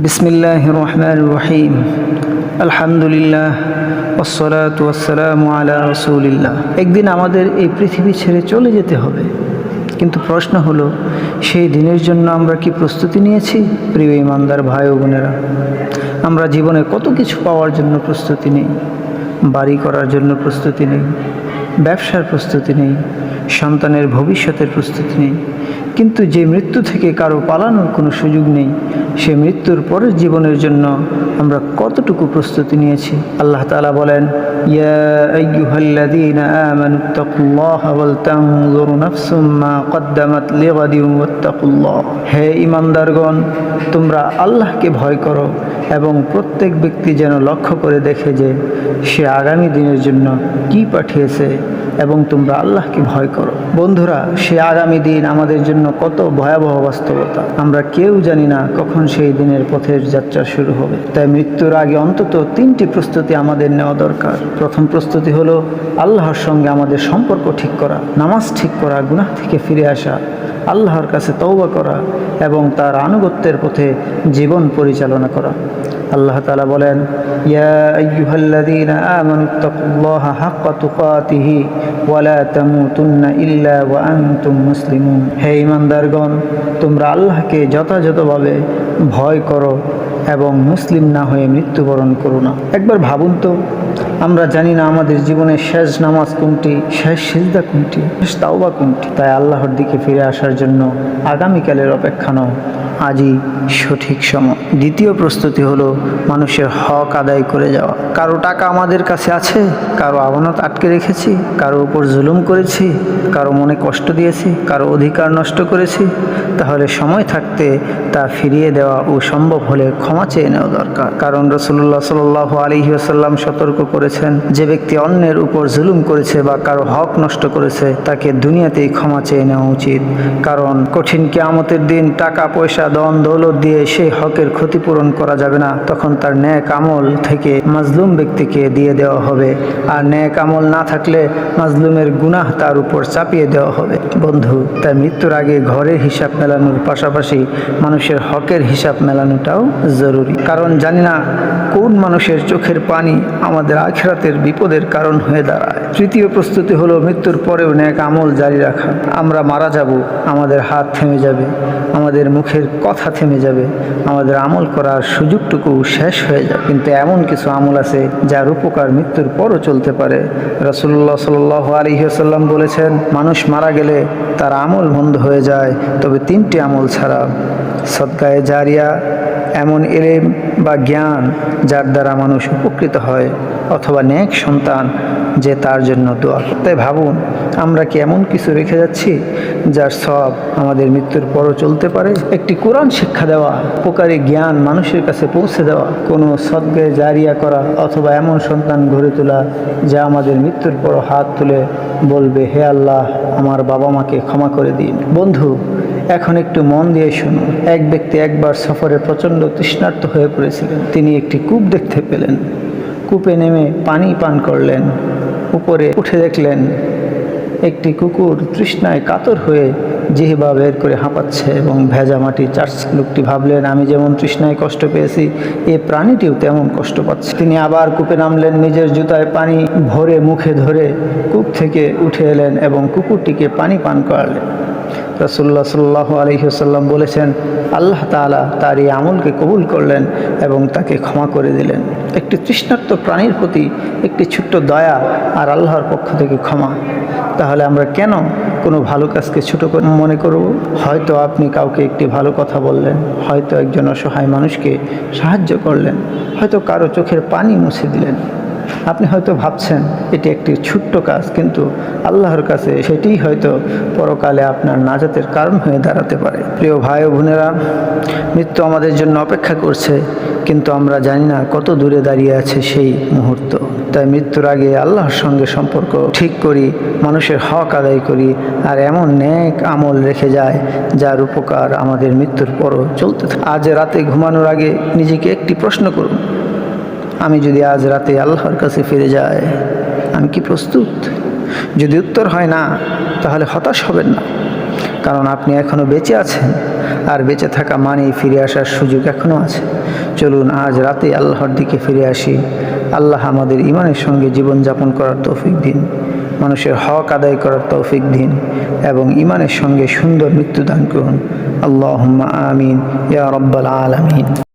বিসমিল্লাহির রহমানির রহিম। আলহামদুলিল্লাহ ওয়াসসালাতু ওয়াসসালামু আলা রাসূলিল্লাহ। একদিন আমাদের এই পৃথিবী ছেড়ে চলে যেতে হবে, কিন্তু প্রশ্ন হলো সেই দিনের জন্য আমরা কি প্রস্তুতি নিয়েছি? প্রিয় ইমানদার ভাই ও বোনেরা, আমরা জীবনে কত কিছু পাওয়ার জন্য প্রস্তুতি নেই। বাড়ি করার জন্য প্রস্তুতি নেই, ব্যবসার প্রস্তুতি নেই, সন্তানের ভবিষ্যতের প্রস্তুতি নেই, কিন্তু যে মৃত্যু থেকে কারো পালানোর কোনো সুযোগ নেই, সে মৃত্যুর পরের জীবনের জন্য আমরা কতটুকু প্রস্তুতি নিয়েছি? আল্লাহ তাআলা বলেন, ইয়া আইয়ুহাল্লাযীনা আমানুত্তাকুল্লাহা ওয়াল তানজুর নাফসুম মা কদ্দামাত লিগাদিন ওয়াত্তাকুল্লাহ। হে ঈমানদারগণ, তোমরা আল্লাহকে ভয় করো এবং প্রত্যেক ব্যক্তি যেন লক্ষ্য করে দেখে যে সে আগামী দিনের জন্য কি পাঠিয়েছে, এবং তোমরা আল্লাহকে ভয় করো। বন্ধুরা, সে আগামী দিন আমাদের জন্য কত ভয়াবহ বাস্তবতা। আমরা কেউ জানি না কখন সেই দিনের পথের যাত্রা শুরু হবে। তাই মৃত্যুর আগে অন্তত 3টি প্রস্তুতি আমাদের নেওয়া দরকার। প্রথম প্রস্তুতি হলো আল্লাহর সঙ্গে আমাদের সম্পর্ক ঠিক করা, নামাজ ঠিক করা, গুনাহ থেকে ফিরে আসা, আল্লাহর কাছে তওবা করা এবং তার আনুগত্যের পথে জীবন পরিচালনা করা। আল্লাহ তাআলা বলেন, ইয়া আইয়ুহাল্লাযীনা আমানুত্তাকুল্লাহা হাক্কা তুকাতিহি ওয়া লা তামুতুন্না ইল্লা ওয়া আনতুম মুসলিমুন। হে ঈমানদারগণ, তোমরা আল্লাহকে যথাযথভাবে ভয় করো এবং মুসলিম না হয়ে মৃত্যুবরণ করো না। একবার ভাবুন তো, আমরা জানি না আমাদের জীবনের শেষ নামাজ কোনটি, শেষ সিজদা কোনটি, শেষ তাওবা কোনটি। তাই আল্লাহর দিকে ফিরে আসার জন্য আগামীকালের অপেক্ষা নয়, আজই সঠিক সময়। দ্বিতীয় প্রস্তুতি হলো মানুষের হক আদায় করে যাওয়া। কারো টাকা আমাদের কাছে আছে, কারো আমানত আটকে রেখেছি, কারো উপর জুলুম করেছি, কারো মনে কষ্ট দিয়েছি, কারো অধিকার নষ্ট করেছি। তাহলে সময় থাকতে তা ফিরিয়ে দেওয়া ও সম্ভব হলে ক্ষমা চেয়ে নেওয়া দরকার। কারণ রাসূলুল্লাহ সাল্লাল্লাহু আলাইহি ওয়াসাল্লাম সতর্ক করেছেন, যে ব্যক্তি অন্যের উপর জুলুম করেছে বা কারো হক নষ্ট করেছে তাকে দুনিয়াতেই ক্ষমা চেয়ে নেওয়া উচিত। কারণ কঠিন কিয়ামতের দিন টাকা পয়সা ধন দৌলত দিয়ে সেই হকের ক্ষতিপূরণ করা যাবে না। তখন তার নেক আমল থেকে মাজলুম ব্যক্তিকে দিয়ে দেওয়া হবে, আর নেক আমল না থাকলে মাজলুমের গুনাহ তার উপর চাপিয়ে দেওয়া হবে। বন্ধু, তাই মৃত্যুর আগে ঘরের হিসাব মেলানোর পাশাপাশি মানুষের হকের হিসাব মেলানোটাও জরুরি। কারণ জানি না কোন মানুষের চোখের পানি আমাদের আখিরাতের বিপদের কারণ হয়ে দাঁড়ায়। তৃতীয় প্রস্তুতি হলো মৃত্যুর পরেও নেক আমল জারি রাখা। আমরা মারা যাব, আমাদের হাত থেমে যাবে, আমাদের মুখের কথা থেমে যাবে, আমাদের আমল করার সুযোগটুকু শেষ হয়ে যাবে। কিন্তু এমন কিছু আমল আছে যার উপকার মৃত্যুর পরও চলতে পারে। রাসূলুল্লাহ সাল্লাল্লাহু আলাইহি ওয়াসাল্লাম বলেছেন, মানুষ মারা গেলে তার আমল বন্ধ হয়ে যায়, তবে 3টি আমল ছাড়া। সদকায়ে জারিয়া, এমন ইলম বা জ্ঞান যার দ্বারা মানুষ উপকৃত হয়, অথবা নেক সন্তান যে তার জন্য দোয়া করে। তাই ভাবুন, আমরা কি এমন কিছু রেখে যাচ্ছি যার সব আমাদের মৃত্যুর পরও চলতে পারে? একটি কোরআন শিক্ষা দেওয়া, উপকারী জ্ঞান মানুষের কাছে পৌঁছে দেওয়া, কোনো সদকায়ে জারিয়া করা, অথবা এমন সন্তান গড়ে তোলা যা আমাদের মৃত্যুর পরও হাত তুলে বলবে, হে আল্লাহ, আমার বাবা মাকে ক্ষমা করে দিন। বন্ধু, এখন একটু মন দিয়ে শুনুন। এক ব্যক্তি একবার সফরে প্রচণ্ড তৃষ্ণার্ত হয়ে পড়েছিলেন। তিনি একটি কূপ দেখতে পেলেন। কূপে নেমে পানি পান করলেন। উপরে উঠে দেখলেন একটি কুকুর তৃষ্ণায় কাতর হয়ে জিহ্বা বের করে হাঁপাচ্ছে এবং ভেজা মাটি চাটছে। লোকটি ভাবলেন, আমি যেমন তৃষ্ণায় কষ্ট পেয়েছি, এই প্রাণীটিও তেমন কষ্ট পাচ্ছে। তিনি আবার কূপে নামলেন, নিজের জুতায় পানি ভরে মুখে ধরে কূপ থেকে উঠে এলেন এবং কুকুরটিকে পানি পান করালেন। রাসূলুল্লাহ সাল্লাল্লাহু আলাইহি ওয়াসাল্লাম বলেছেন, আল্লাহ তাআলা তার এই আমলকে কবুল করলেন এবং তাকে ক্ষমা করে দিলেন। একটি তৃষ্ণার্ত প্রাণীর প্রতি একটি ছোট্ট দয়া আর আল্লাহর পক্ষ থেকে ক্ষমা। তাহলে আমরা কেন কোনো ভালো কাজকে ছোট করে মনে করব? হয়তো আপনি কাউকে একটি ভালো কথা বললেন, হয়তো একজন অসহায় মানুষকে সাহায্য করলেন, হয়তো কারো চোখের পানি মুছে দিলেন। আপনি হয়তো ভাবছেন এটি একটি ছোট্ট কাজ, কিন্তু আল্লাহর কাছে সেটিই হয়তো পরকালে আপনার নাজাতের কারণ হয়ে দাঁড়াতে পারে। প্রিয় ভাই ও বোনেরা, মৃত্যু আমাদের জন্য অপেক্ষা করছে, কিন্তু আমরা জানি না কত দূরে দাঁড়িয়ে আছে সেই মুহূর্ত। তাই মৃত্যুর আগে আল্লাহর সঙ্গে সম্পর্ক ঠিক করি, মানুষের হক আদায় করি, আর এমন নেক আমল রেখে যায় যার উপকার আমাদের মৃত্যুর পরও চলতে থাকে। আজ রাতে ঘুমানোর আগে নিজেকে একটি প্রশ্ন করুন, আমি যদি আজ রাতে আল্লাহর কাছে ফিরে যাই, আমি কি প্রস্তুত? যদি উত্তর হয় না, তাহলে হতাশ হবেন না, কারণ আপনি এখনো বেঁচে আছেন আর বেঁচে থাকা মানেই ফিরে আসার সুযোগ এখনও আছে। চলুন আজ রাতে আল্লাহর দিকে ফিরে আসি। আল্লাহ আমাদের ঈমানের সঙ্গে জীবনযাপন করার তৌফিক দিন, মানুষের হক আদায় করার তৌফিক দিন এবং ঈমানের সঙ্গে সুন্দর মৃত্যু দান করুন। আল্লাহুম্মা আমিন ইয়া রাব্বাল আলামিন।